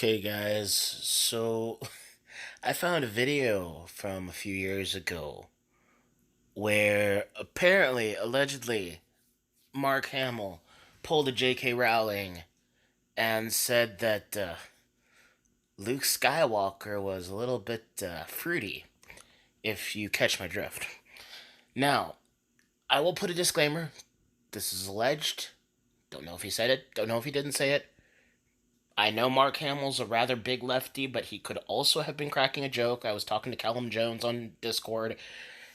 Okay, guys, so I found a video from a few years ago where apparently, allegedly, Mark Hamill pulled a J.K. Rowling and said that Luke Skywalker was a little bit fruity, if you catch my drift. Now, I will put a disclaimer. This is alleged. Don't know if he said it, don't know if he didn't say it. I know Mark Hamill's a rather big lefty, but he could also have been cracking a joke. I was talking to Callum Jones on Discord,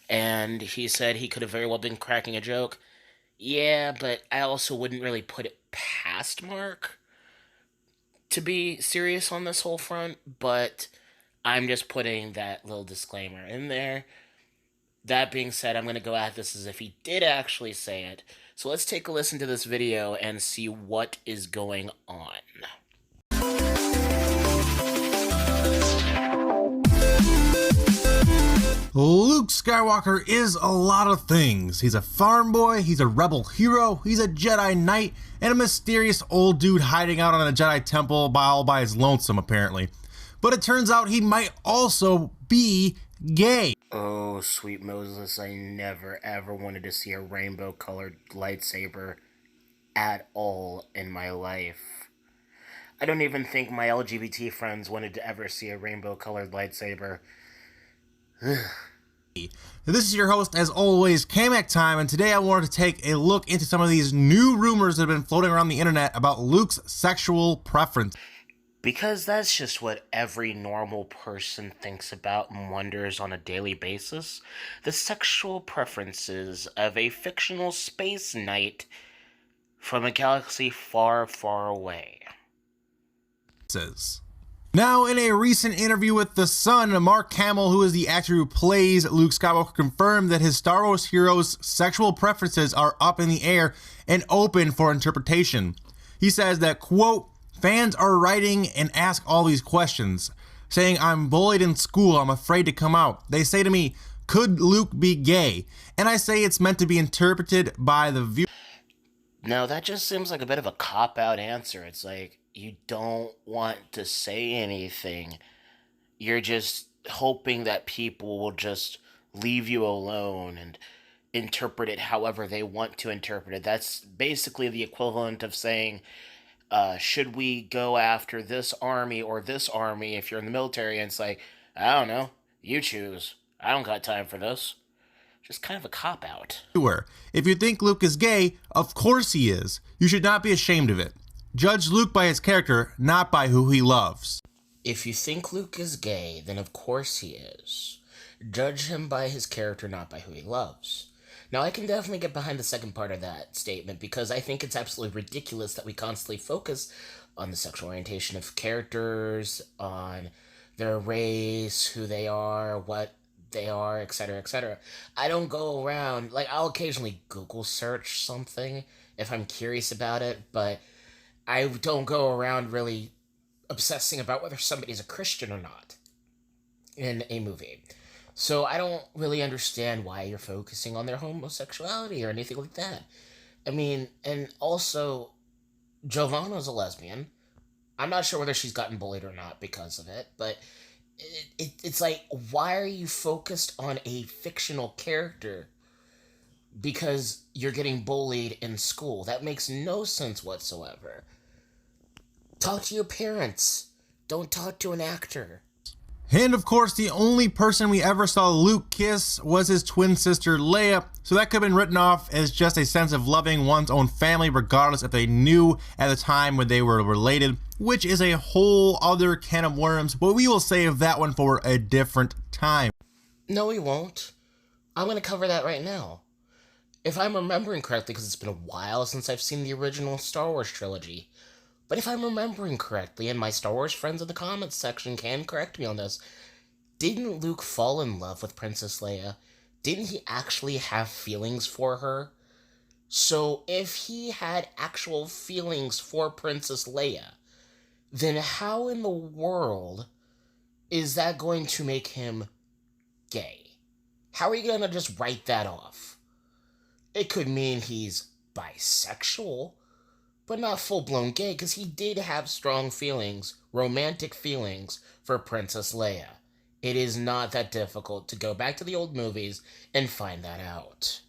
and he said he could have very well been cracking a joke. Yeah, but I also wouldn't really put it past Mark to be serious on this whole front, but I'm just putting that little disclaimer in there. That being said, I'm going to go at this as if he did actually say it. So let's take a listen to this video and see what is going on. Luke Skywalker is a lot of things. He's a farm boy, he's a rebel hero, he's a Jedi Knight, and a mysterious old dude hiding out on a Jedi temple all by his lonesome, apparently. But it turns out he might also be gay. Oh, sweet Moses, I never ever wanted to see a rainbow-colored lightsaber at all in my life. I don't even think my LGBT friends wanted to ever see a rainbow-colored lightsaber. This is your host, as always, Kamek Time, and today I wanted to take a look into some of these new rumors that have been floating around the internet about Luke's sexual preference. Because that's just what every normal person thinks about and wonders on a daily basis. The sexual preferences of a fictional space knight from a galaxy far, far away. Now, in a recent interview with The Sun, Mark Hamill, who is the actor who plays Luke Skywalker, confirmed that his Star Wars hero's sexual preferences are up in the air and open for interpretation. He says that, quote, fans are writing and ask all these questions, saying, I'm bullied in school, I'm afraid to come out. They say to me, could Luke be gay? And I say it's meant to be interpreted by the viewer. Now, that just seems like a bit of a cop-out answer. It's like, you don't want to say anything. You're just hoping that people will just leave you alone and interpret it however they want to interpret it. That's basically the equivalent of saying, should we go after this army or this army if you're in the military? And it's like, I don't know. You choose. I don't got time for this. Just kind of a cop-out. If you think Luke is gay, of course he is. You should not be ashamed of it. Judge Luke by his character, not by who he loves. If you think Luke is gay, then of course he is. Judge him by his character, not by who he loves. Now, I can definitely get behind the second part of that statement because I think it's absolutely ridiculous that we constantly focus on the sexual orientation of characters, on their race, who they are, what they are, etc., etc. I don't go around, like, I'll occasionally Google search something if I'm curious about it, but I don't go around really obsessing about whether somebody's a Christian or not in a movie. So I don't really understand why you're focusing on their homosexuality or anything like that. I mean, and also, Giovanna's a lesbian. I'm not sure whether she's gotten bullied or not because of it, but it's like, why are you focused on a fictional character because you're getting bullied in school? That makes no sense whatsoever. Talk to your parents. Don't talk to an actor. And of course, the only person we ever saw Luke kiss was his twin sister Leia, so that could have been written off as just a sense of loving one's own family regardless if they knew at the time when they were related, which is a whole other can of worms, but we will save that one for a different time. No, we won't. I'm going to cover that right now. If I'm remembering correctly, because it's been a while since I've seen the original Star Wars trilogy, but if I'm remembering correctly, and my Star Wars friends in the comments section can correct me on this, didn't Luke fall in love with Princess Leia? Didn't he actually have feelings for her? So if he had actual feelings for Princess Leia, then how in the world is that going to make him gay? How are you going to just write that off? It could mean he's bisexual, but not full-blown gay, because he did have strong feelings romantic feelings for Princess Leia. It is not that difficult to go back to the old movies and find that out.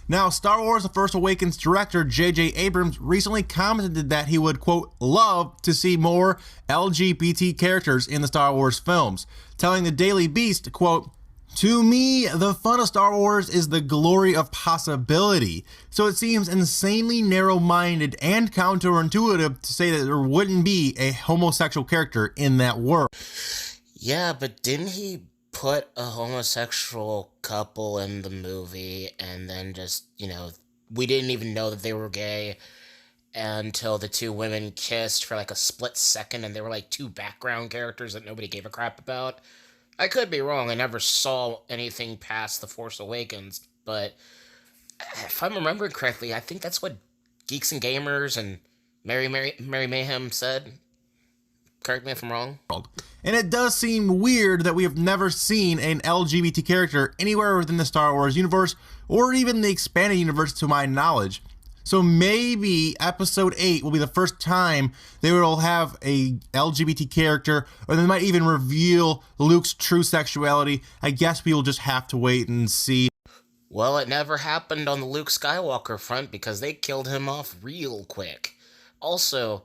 Now, Star Wars The Force Awakens director J.J. Abrams recently commented that he would, quote, love to see more LGBT characters in the Star Wars films, telling the Daily Beast, quote, to me, the fun of Star Wars is the glory of possibility. So it seems insanely narrow-minded and counterintuitive to say that there wouldn't be a homosexual character in that world. Yeah, but didn't he put a homosexual couple in the movie and then just, we didn't even know that they were gay until the two women kissed for like a split second and they were like two background characters that nobody gave a crap about? I could be wrong. I never saw anything past The Force Awakens, but if I'm remembering correctly, I think that's what Geeks and Gamers and Mary Mayhem said. Correct me if I'm wrong. And it does seem weird that we have never seen an LGBT character anywhere within the Star Wars universe or even the expanded universe to my knowledge. So maybe Episode 8 will be the first time they will have a LGBT character, or they might even reveal Luke's true sexuality. I guess we will just have to wait and see. Well, it never happened on the Luke Skywalker front because they killed him off real quick. Also,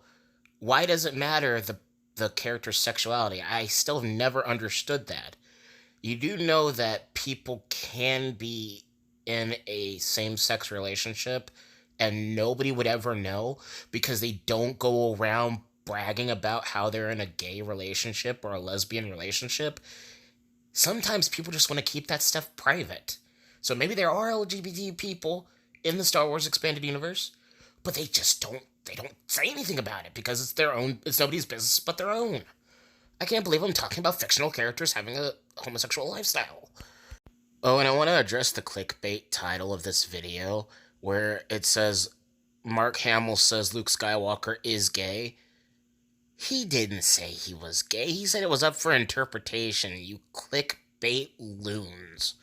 why does it matter the character's sexuality? I still have never understood that. You do know that people can be in a same-sex relationship and nobody would ever know because they don't go around bragging about how they're in a gay relationship or a lesbian relationship. Sometimes people just want to keep that stuff private. So maybe there are LGBT people in the Star Wars expanded universe, but they don't say anything about it because it's their own, it's nobody's business but their own. I can't believe I'm talking about fictional characters having a homosexual lifestyle. Oh, and I want to address the clickbait title of this video, where it says, Mark Hamill says Luke Skywalker is gay. He didn't say he was gay. He said it was up for interpretation, you clickbait loons.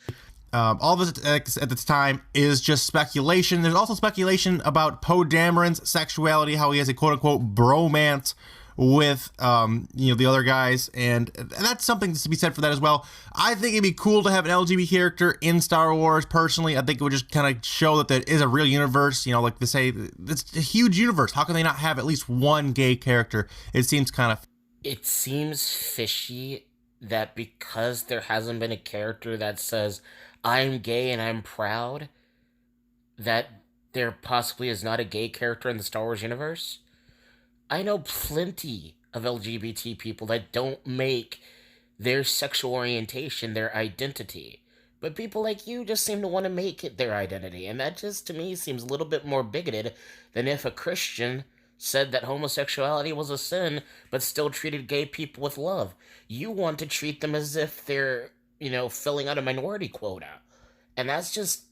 All this at this time is just speculation. There's also speculation about Poe Dameron's sexuality, how he has a quote-unquote bromance with the other guys, and that's something to be said for that as well. I think it'd be cool to have an LGBT character in Star Wars. Personally, I think it would just kind of show that there is a real universe. Like they say, it's a huge universe. How can they not have at least one gay character? It seems fishy that because there hasn't been a character that says I'm gay and I'm proud, that there possibly is not a gay character in the Star Wars universe. I know plenty of LGBT people that don't make their sexual orientation their identity. But people like you just seem to want to make it their identity. And that just, to me, seems a little bit more bigoted than if a Christian said that homosexuality was a sin, but still treated gay people with love. You want to treat them as if they're, filling out a minority quota. And that's just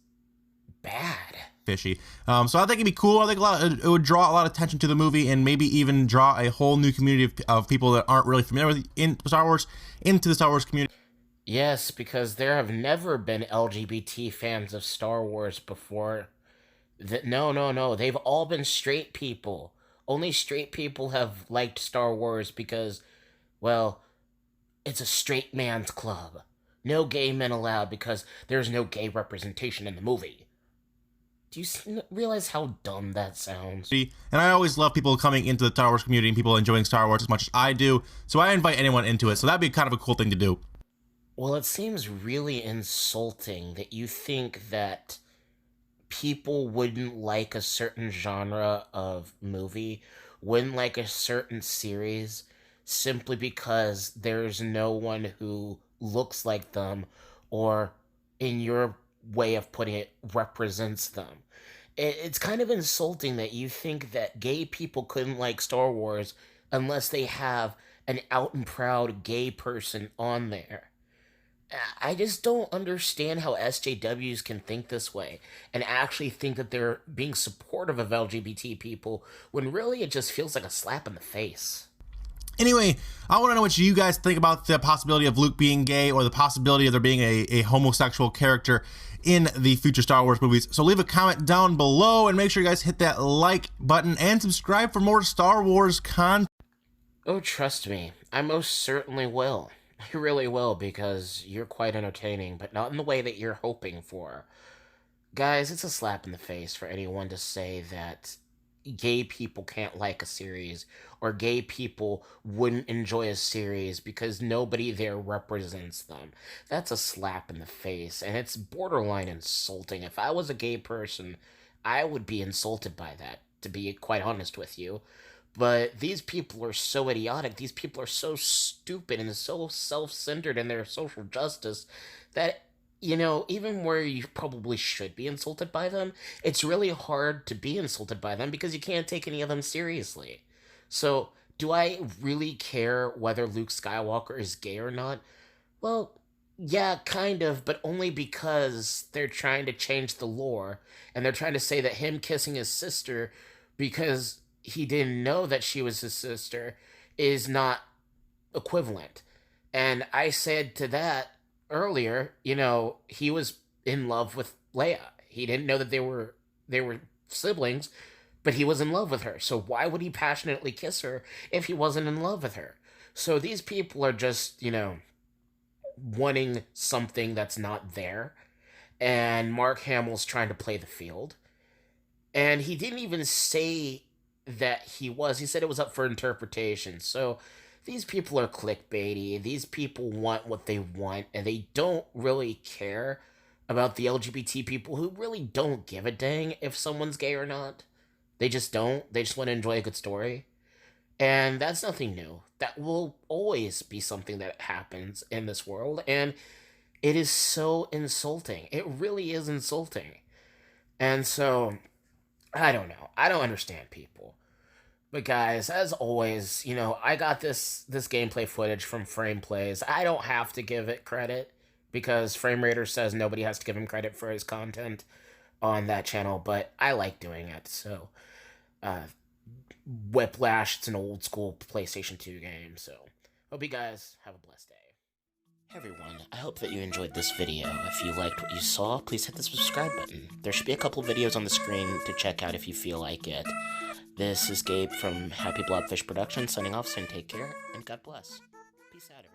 bad. Fishy. So I think it'd be cool. I think it would draw a lot of attention to the movie and maybe even draw a whole new community of people that aren't really familiar with Star Wars into the Star Wars community. Yes, because there have never been LGBT fans of Star Wars before. No. They've all been straight people. Only straight people have liked Star Wars because, well, it's a straight man's club. No gay men allowed because there's no gay representation in the movie. Do you realize how dumb that sounds? And I always love people coming into the Star Wars community and people enjoying Star Wars as much as I do, so I invite anyone into it, so that'd be kind of a cool thing to do. Well, it seems really insulting that you think that people wouldn't like a certain genre of movie, wouldn't like a certain series, simply because there's no one who looks like them, or, in your way of putting it, represents them. It's kind of insulting that you think that gay people couldn't like Star Wars unless they have an out and proud gay person on there. I just don't understand how SJWs can think this way and actually think that they're being supportive of LGBT people when really it just feels like a slap in the face. Anyway, I want to know what you guys think about the possibility of Luke being gay or the possibility of there being a homosexual character in the future Star Wars movies. So leave a comment down below and make sure you guys hit that like button and subscribe for more Star Wars content. Oh, trust me, I most certainly will. I really will, because you're quite entertaining, but not in the way that you're hoping for. Guys, it's a slap in the face for anyone to say that gay people can't like a series or gay people wouldn't enjoy a series because nobody there represents them. That's a slap in the face, and it's borderline insulting. If I was a gay person, I would be insulted by that, to be quite honest with you. But these people are so idiotic. These people are so stupid and so self centered in their social justice that, even where you probably should be insulted by them, it's really hard to be insulted by them because you can't take any of them seriously. So, do I really care whether Luke Skywalker is gay or not? Well, yeah, kind of, but only because they're trying to change the lore and they're trying to say that him kissing his sister because he didn't know that she was his sister is not equivalent. And I said to that earlier, he was in love with Leia. He didn't know that they were siblings, but he was in love with her. So why would he passionately kiss her if he wasn't in love with her? So these people are just, wanting something that's not there. And Mark Hamill's trying to play the field. And he didn't even say that he was. He said it was up for interpretation. So these people are clickbaity. These people want what they want, and they don't really care about the LGBT people who really don't give a dang if someone's gay or not. They just don't. They just want to enjoy a good story. And that's nothing new. That will always be something that happens in this world, and it is so insulting. It really is insulting. And so, I don't know. I don't understand people. But guys, as always, I got this gameplay footage from Frame Plays. I don't have to give it credit because Frame Raider says nobody has to give him credit for his content on that channel, but I like doing it. So, uh, Whiplash, it's an old school PlayStation 2 game. So, hope you guys have a blessed day. Hey everyone, I hope that you enjoyed this video. If you liked what you saw, please hit the subscribe button. There should be a couple videos on the screen to check out if you feel like it. This is Gabe from Happy Blobfish Productions signing off, saying take care and God bless. Peace out, everyone.